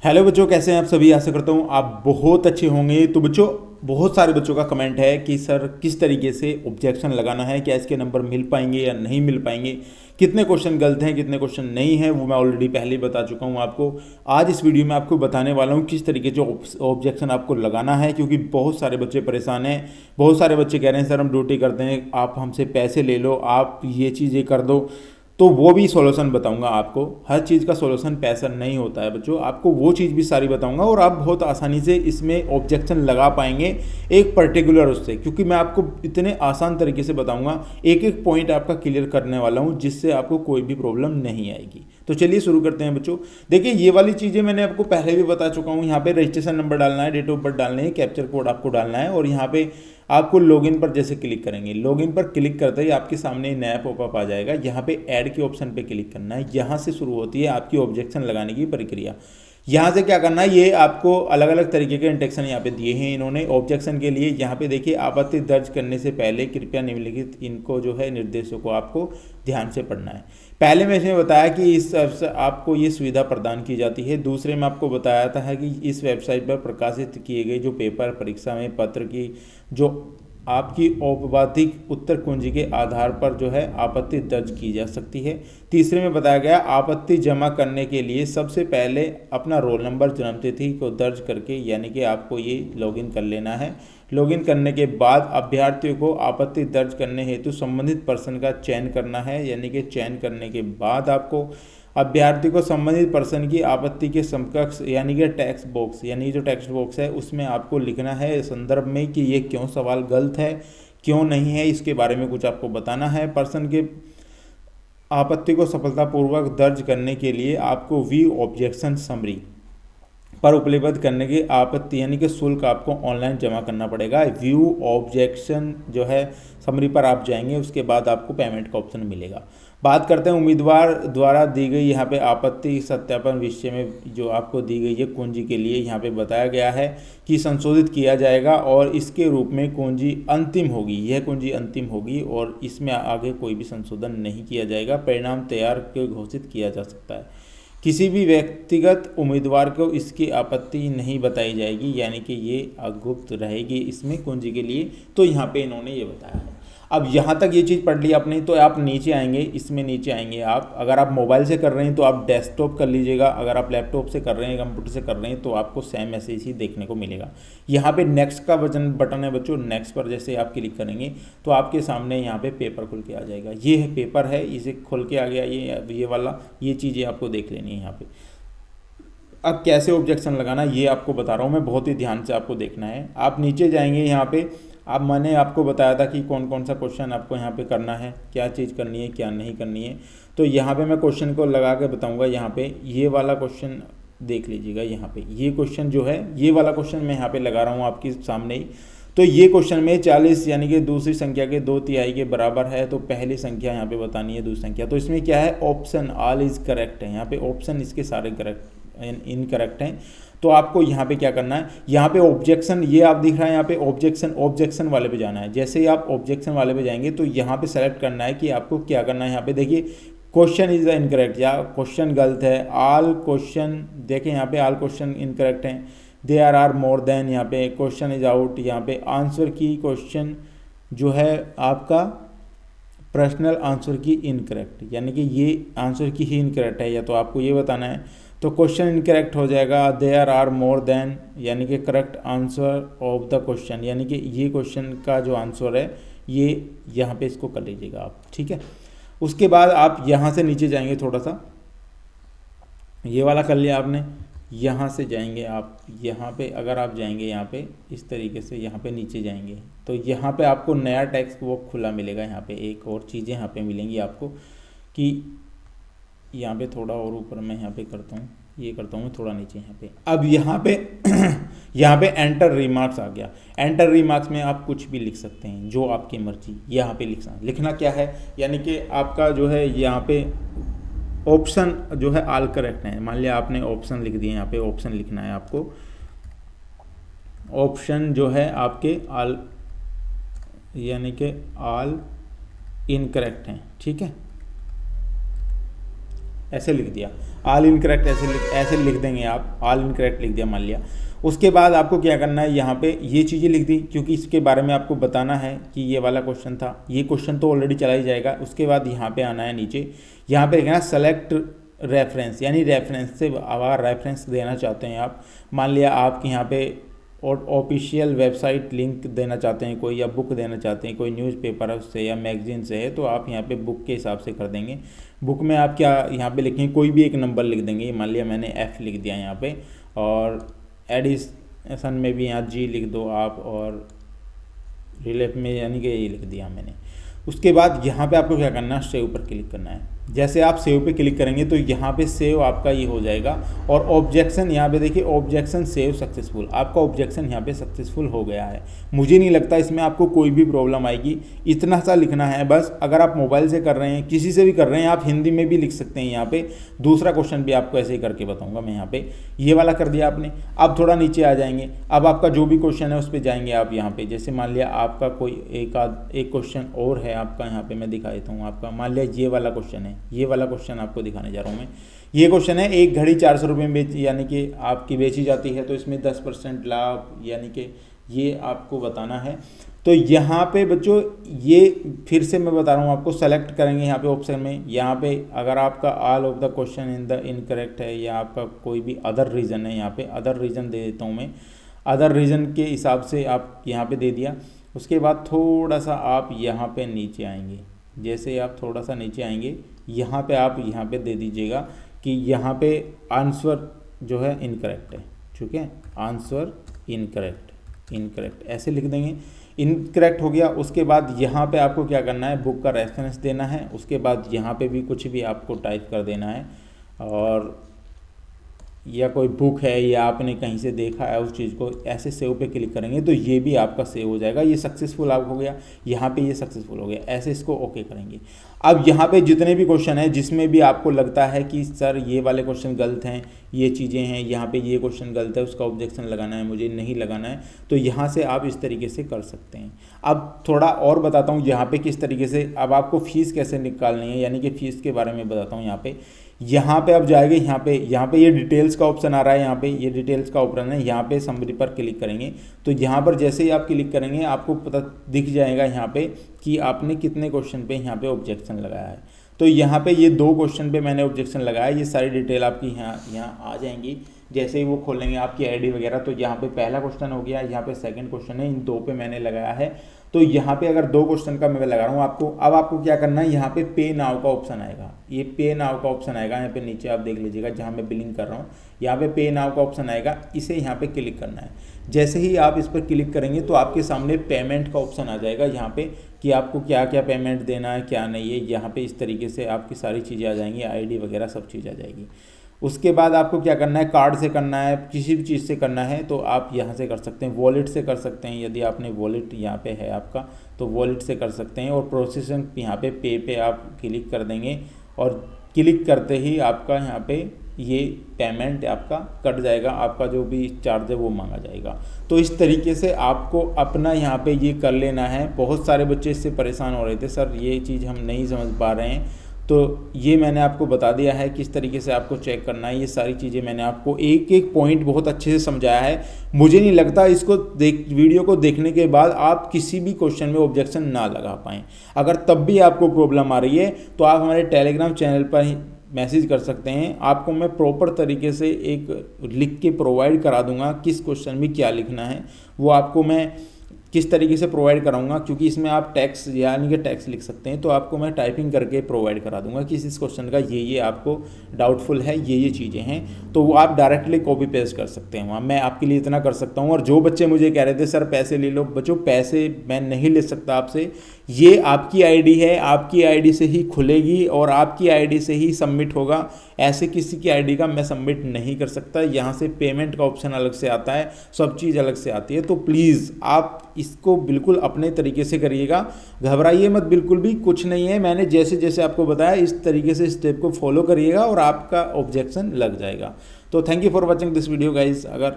Hello बच्चों, कैसे हैं आप सभी। आशा करता हूँ आप बहुत अच्छे होंगे। तो बच्चों, बहुत सारे बच्चों का कमेंट है कि सर किस तरीके से ऑब्जेक्शन लगाना है, क्या इसके नंबर मिल पाएंगे या नहीं मिल पाएंगे, कितने क्वेश्चन गलत हैं कितने क्वेश्चन नहीं हैं, वो मैं ऑलरेडी पहले ही बता चुका हूँ आपको। आज इस वीडियो में आपको बताने वाला हूँ किस तरीके से ऑब्जेक्शन आपको लगाना है, क्योंकि बहुत सारे बच्चे परेशान हैं। बहुत सारे बच्चे कह रहे हैं सर हम ड्यूटी करते हैं, आप हमसे पैसे ले लो, आप ये चीज़ें कर दो। तो वो भी सॉल्यूशन बताऊंगा आपको। हर चीज़ का सॉल्यूशन पैसा नहीं होता है बच्चों, आपको वो चीज़ भी सारी बताऊंगा और आप बहुत आसानी से इसमें ऑब्जेक्शन लगा पाएंगे एक पर्टिकुलर उससे, क्योंकि मैं आपको इतने आसान तरीके से बताऊंगा, एक एक पॉइंट आपका क्लियर करने वाला हूं, जिससे आपको कोई भी प्रॉब्लम नहीं आएगी। तो चलिए शुरू करते हैं बच्चों। देखिए, ये वाली चीज़ें मैंने आपको पहले भी बता चुका हूँ। यहाँ पे रजिस्ट्रेशन नंबर डालना है, डेट ऑफ बर्थ डालना है, कैप्चर कोड आपको डालना है और यहाँ पे आपको लॉगिन पर जैसे क्लिक करेंगे, लॉगिन पर क्लिक करते ही आपके सामने नया पॉपअप आ जाएगा। यहाँ पे ऐड के ऑप्शन पे क्लिक करना है। यहाँ से शुरू होती है आपकी ऑब्जेक्शन लगाने की प्रक्रिया। यहाँ से क्या करना है, ये आपको अलग अलग तरीके के इंटेक्शन यहाँ पे दिए हैं इन्होंने ऑब्जेक्शन के लिए। यहाँ पे देखिए, आपत्ति दर्ज करने से पहले कृपया निम्नलिखित इनको जो है निर्देशों को आपको ध्यान से पढ़ना है। पहले में इसमें बताया कि इस आपको ये सुविधा प्रदान की जाती है। दूसरे में आपको बताया था है कि इस वेबसाइट पर प्रकाशित किए गए जो पेपर परीक्षा में पत्र की जो आपकी औपचारिक उत्तर कुंजी के आधार पर जो है आपत्ति दर्ज की जा सकती है। तीसरे में बताया गया आपत्ति जमा करने के लिए सबसे पहले अपना रोल नंबर जन्मतिथि को दर्ज करके, यानी कि आपको ये लॉगिन कर लेना है। लॉगिन करने के बाद अभ्यर्थियों को आपत्ति दर्ज करने हेतु संबंधित पर्सन का चयन करना है, यानी कि चयन करने के बाद आपको अभ्यर्थी को संबंधित पर्सन की आपत्ति के समकक्ष यानी कि टेक्स्ट बॉक्स, यानी जो टेक्स्ट बॉक्स है उसमें आपको लिखना है संदर्भ में कि ये क्यों सवाल गलत है, क्यों नहीं है, इसके बारे में कुछ आपको बताना है। पर्सन के आपत्ति को सफलतापूर्वक दर्ज करने के लिए आपको व्यू ऑब्जेक्शन समरी पर उपलब्ध करने की आपत्ति यानी कि शुल्क आपको ऑनलाइन जमा करना पड़ेगा। व्यू ऑब्जेक्शन जो है समरी पर आप जाएंगे, उसके बाद आपको पेमेंट का ऑप्शन मिलेगा। बात करते हैं उम्मीदवार द्वारा दी गई यहाँ पे आपत्ति सत्यापन विषय में जो आपको दी गई है कुंजी के लिए यहाँ पे बताया गया है कि संशोधित किया जाएगा और इसके रूप में कुंजी अंतिम होगी। यह कुंजी अंतिम होगी और इसमें आगे कोई भी संशोधन नहीं किया जाएगा। परिणाम तैयार के घोषित किया जा सकता है। किसी भी व्यक्तिगत उम्मीदवार को इसकी आपत्ति नहीं बताई जाएगी, यानी कि ये गुप्त रहेगी इसमें कुंजी के लिए। तो यहाँ पे इन्होंने ये बताया है। अब यहाँ तक ये चीज़ पढ़ ली आपने, तो आप नीचे आएंगे, इसमें नीचे आएंगे आप। अगर आप मोबाइल से कर रहे हैं तो आप डेस्कटॉप कर लीजिएगा, अगर आप लैपटॉप से कर रहे हैं, कंप्यूटर से कर रहे हैं, तो आपको सेम मैसेज ही देखने को मिलेगा। यहाँ पे नेक्स्ट का बटन है बच्चों। नेक्स्ट पर जैसे आप क्लिक करेंगे तो आपके सामने यहाँ पे पेपर खुल के आ जाएगा। ये है पेपर है, इसे खुल के आ गया ये वाला। ये चीज़ें आपको देख लेनी है यहाँ पे। अब कैसे ऑब्जेक्शन लगाना ये आपको बता रहा हूँ मैं, बहुत ही ध्यान से आपको देखना है। आप नीचे जाएंगे यहाँ पे, अब मैंने आपको बताया था कि कौन कौन सा क्वेश्चन आपको यहाँ पे करना है, क्या चीज़ करनी है क्या नहीं करनी है। तो यहाँ पे मैं क्वेश्चन को लगा के बताऊँगा। यहाँ पे ये वाला क्वेश्चन देख लीजिएगा। यहाँ पे ये क्वेश्चन जो है, ये वाला क्वेश्चन मैं यहाँ पे लगा रहा हूँ आपके सामने ही। तो ये क्वेश्चन में 40 यानी कि दूसरी संख्या के 2/3 के बराबर है, तो पहली संख्या यहाँ पे बतानी है, दूसरी संख्या। तो इसमें क्या है, ऑप्शन ऑल इज करेक्ट है। यहाँ पे ऑप्शन इसके सारे करेक्ट इनकरेक्ट हैं। तो आपको यहाँ पे क्या करना है, यहाँ पे ऑब्जेक्शन ये आप दिख रहा है, यहाँ पे ऑब्जेक्शन वाले पे जाना है। जैसे ही आप ऑब्जेक्शन वाले पे जाएंगे तो यहाँ पे सेलेक्ट करना है कि आपको क्या करना है। यहाँ पे देखिए, क्वेश्चन इज इनकरेक्ट या क्वेश्चन गलत है। ऑल क्वेश्चन देखें, यहाँ पे ऑल क्वेश्चन इनकरेक्ट हैं। देयर आर मोर देन, यहाँ पे क्वेश्चन इज आउट। यहाँ पे आंसर की क्वेश्चन जो है आपका पर्सनल आंसर की इनकरेक्ट, यानी कि ये आंसर की ही इनकरेक्ट है, या तो आपको ये बताना है। तो क्वेश्चन इनकरेक्ट हो जाएगा। देयर आर मोर देन यानी कि correct answer of the question, यानी कि ये क्वेश्चन का जो आंसर है ये यहाँ पे इसको कर लीजिएगा आप, ठीक है। उसके बाद आप यहाँ से नीचे जाएंगे थोड़ा सा, ये वाला कर लिया आपने। यहाँ से जाएंगे आप, यहाँ पे अगर आप जाएंगे यहाँ पे इस तरीके से, यहाँ पे नीचे जाएंगे तो यहाँ पे आपको नया टेक्स्ट वो खुला मिलेगा। यहाँ पे एक और चीज़ें यहाँ पे मिलेंगी आपको कि यहाँ पे थोड़ा और ऊपर मैं यहाँ पे करता हूँ, ये करता हूँ थोड़ा नीचे यहाँ पे। अब यहाँ पे यहाँ पे एंटर रिमार्क्स आ गया। एंटर रिमार्क्स में आप कुछ भी लिख सकते हैं, जो आपकी मर्जी। यहाँ पे लिखना क्या है, यानी कि आपका जो है यहाँ पे ऑप्शन जो है ऑल करेक्ट है। मान लिया आपने ऑप्शन लिख दिए, यहाँ पे ऑप्शन लिखना है आपको। ऑप्शन जो है आपके ऑल यानी कि ऑल इनकरेक्ट हैं, ठीक है। ऐसे लिख दिया, ऑल इनकरेक्ट ऐसे लिख देंगे आप, ऑल इनकरेक्ट लिख दिया मान लिया। उसके बाद आपको क्या करना है, यहाँ पे ये चीज़ें लिख दी क्योंकि इसके बारे में आपको बताना है कि ये वाला क्वेश्चन था, ये क्वेश्चन तो ऑलरेडी चला ही जाएगा। उसके बाद यहाँ पे आना है नीचे, यहाँ पे लिखना सेलेक्ट रेफरेंस, यानी रेफरेंस से अगर रेफरेंस देना चाहते हैं आप, मान लिया आपके यहाँ पे और ऑफिशियल वेबसाइट लिंक देना चाहते हैं कोई, या बुक देना चाहते हैं कोई न्यूज़पेपर है उससे या मैगजीन से है, तो आप यहाँ पे बुक के हिसाब से कर देंगे। बुक में आप क्या यहाँ पे लिखेंगे, कोई भी एक नंबर लिख देंगे, मान लिया मैंने F लिख दिया यहाँ पे, और एडिशन में भी यहाँ G लिख दो आप, और रिलेफ में यानी कि ये लिख दिया मैंने। उसके बाद यहाँ पे आपको क्या करना है, सेव पर क्लिक करना है। जैसे आप सेव पे क्लिक करेंगे तो यहाँ पे सेव आपका ये हो जाएगा, और ऑब्जेक्शन यहाँ पे देखिए, ऑब्जेक्शन सेव सक्सेसफुल, आपका ऑब्जेक्शन यहाँ पे सक्सेसफुल हो गया है। मुझे नहीं लगता इसमें आपको कोई भी प्रॉब्लम आएगी। इतना सा लिखना है बस। अगर आप मोबाइल से कर रहे हैं, किसी से भी कर रहे हैं, आप हिंदी में भी लिख सकते हैं। यहाँ पे दूसरा क्वेश्चन भी आपको ऐसे ही करके बताऊँगा मैं। यहाँ पे ये वाला कर दिया आपने। अब थोड़ा नीचे आ जाएंगे, अब आपका जो भी क्वेश्चन है उस पर जाएंगे आप। यहाँ पे जैसे मान लिया आपका कोई एक क्वेश्चन और है आपका, यहाँ पे मैं दिखा देता हूँ आपका। मान लिया ये वाला क्वेश्चन है, ये वाला क्वेश्चन आपको दिखाने जा रहा हूँ मैं। ये क्वेश्चन है, एक घड़ी 400 रुपये में बेची, यानी कि आपकी बेची जाती है, तो इसमें 10% लाभ, यानी कि ये आपको बताना है। तो यहाँ पे बच्चों ये फिर से मैं बता रहा हूँ आपको, सेलेक्ट करेंगे यहाँ पे ऑप्शन में। यहाँ पे अगर आपका all of the question in the incorrect है, या आपका कोई भी अदर रीज़न है, यहाँ पे अदर रीज़न दे देता हूँ मैं। अदर रीज़न के हिसाब से आप यहाँ पे दे दिया। उसके बाद थोड़ा सा आप यहाँ पे नीचे आएंगे, जैसे आप थोड़ा सा नीचे आएंगे, यहाँ पे आप यहाँ पे दे दीजिएगा कि यहाँ पे आंसर जो है इनकरेक्ट है, ठीक है, आंसर इनकरेक्ट ऐसे लिख देंगे। इनकरेक्ट हो गया। उसके बाद यहाँ पे आपको क्या करना है, बुक का रेफरेंस देना है। उसके बाद यहाँ पे भी कुछ भी आपको टाइप कर देना है, और या कोई बुक है या आपने कहीं से देखा है उस चीज़ को, ऐसे सेव पे क्लिक करेंगे तो ये भी आपका सेव हो जाएगा। ये सक्सेसफुल आप हो गया, यहाँ पे ये सक्सेसफुल हो गया। ऐसे इसको ओके करेंगे। अब यहाँ पे जितने भी क्वेश्चन हैं जिसमें भी आपको लगता है कि सर ये वाले क्वेश्चन गलत हैं, ये चीज़ें हैं, यहाँ पे ये क्वेश्चन गलत है, उसका ऑब्जेक्शन लगाना है, मुझे नहीं लगाना है, तो यहाँ से आप इस तरीके से कर सकते हैं। अब थोड़ा और बताता हूँ यहाँ पे किस तरीके से अब आपको फ़ीस कैसे निकालनी है, यानी कि फ़ीस के बारे में बताता हूँ। यहाँ पे आप जाएंगे, यहाँ पे ये डिटेल्स का ऑप्शन आ रहा है, यहाँ पे ये डिटेल्स का ऑप्शन है। यहाँ पे समरी पर क्लिक करेंगे तो यहाँ पर जैसे ही आप क्लिक करेंगे आपको पता दिख जाएगा यहाँ पे कि आपने कितने क्वेश्चन पे यहाँ पे ऑब्जेक्शन लगाया है। तो यहाँ पे ये 2 क्वेश्चन पे मैंने ऑब्जेक्शन लगाया। ये सारी डिटेल आपकी यहाँ आ जाएंगी। जैसे ही वो खोलेंगे आपकी आईडी वगैरह, तो यहाँ पे पहला क्वेश्चन हो गया, यहाँ पे सेकंड क्वेश्चन है, इन 2 पे मैंने लगाया है। तो यहाँ पे अगर 2 क्वेश्चन का मैं लगा रहा हूँ आपको, अब आपको क्या करना है, यहाँ पे पे नाउ का ऑप्शन आएगा, ये पे नाउ का ऑप्शन आएगा। यहाँ पे नीचे आप देख लीजिएगा जहाँ मैं बिलिंग कर रहा हूँ, यहाँ पे पे नाउ का ऑप्शन आएगा, इसे यहाँ पे क्लिक करना है। जैसे ही आप इस पर क्लिक करेंगे तो आपके सामने पेमेंट का ऑप्शन आ जाएगा यहाँ पे कि आपको क्या क्या पेमेंट देना है, क्या नहीं है। यहाँ पे इस तरीके से आपकी सारी चीज़ें आ जाएंगी, आईडी वगैरह सब चीज़ आ जाएगी। उसके बाद आपको क्या करना है, कार्ड से करना है, किसी भी चीज़ से करना है तो आप यहाँ से कर सकते हैं, वॉलेट से कर सकते हैं। यदि आपने वॉलेट यहाँ पे है आपका तो वॉलेट से कर सकते हैं। और प्रोसेसिंग यहाँ पे आप क्लिक कर देंगे, और क्लिक करते ही आपका यहाँ पे ये पेमेंट आपका कट जाएगा, आपका जो भी चार्ज है वो मांगा जाएगा। तो इस तरीके से आपको अपना यहाँ पे ये कर लेना है। बहुत सारे बच्चे इससे परेशान हो रहे थे, सर ये चीज़ हम नहीं समझ पा रहे हैं, तो ये मैंने आपको बता दिया है किस तरीके से आपको चेक करना है। ये सारी चीज़ें मैंने आपको एक एक पॉइंट बहुत अच्छे से समझाया है। मुझे नहीं लगता इसको वीडियो को देखने के बाद आप किसी भी क्वेश्चन में ऑब्जेक्शन ना लगा पाएँ। अगर तब भी आपको प्रॉब्लम आ रही है तो आप हमारे टेलीग्राम चैनल पर ही मैसेज कर सकते हैं। आपको मैं प्रॉपर तरीके से एक लिख के प्रोवाइड करा दूंगा, किस क्वेश्चन में क्या लिखना है वो आपको मैं किस तरीके से प्रोवाइड कराऊंगा, क्योंकि इसमें आप टैक्स यानी कि टैक्स लिख सकते हैं। तो आपको मैं टाइपिंग करके प्रोवाइड करा दूंगा कि इस क्वेश्चन का ये आपको डाउटफुल है, ये चीज़ें हैं, तो वो आप डायरेक्टली कॉपी पेस्ट कर सकते हैं वहाँ। मैं आपके लिए इतना कर सकता हूँ। और जो बच्चे मुझे कह रहे थे सर पैसे ले लो, बच्चों पैसे मैं नहीं ले सकता आपसे। ये आपकी आईडी है, आपकी आईडी से ही खुलेगी और आपकी आईडी से ही सबमिट होगा। ऐसे किसी की आईडी का मैं सबमिट नहीं कर सकता। यहाँ से पेमेंट का ऑप्शन अलग से आता है, सब चीज़ अलग से आती है। तो प्लीज़ आप इसको बिल्कुल अपने तरीके से करिएगा, घबराइए मत बिल्कुल भी, कुछ नहीं है। मैंने जैसे जैसे आपको बताया इस तरीके से स्टेप को फॉलो करिएगा और आपका ऑब्जेक्शन लग जाएगा। तो thank you for watching this video guys. अगर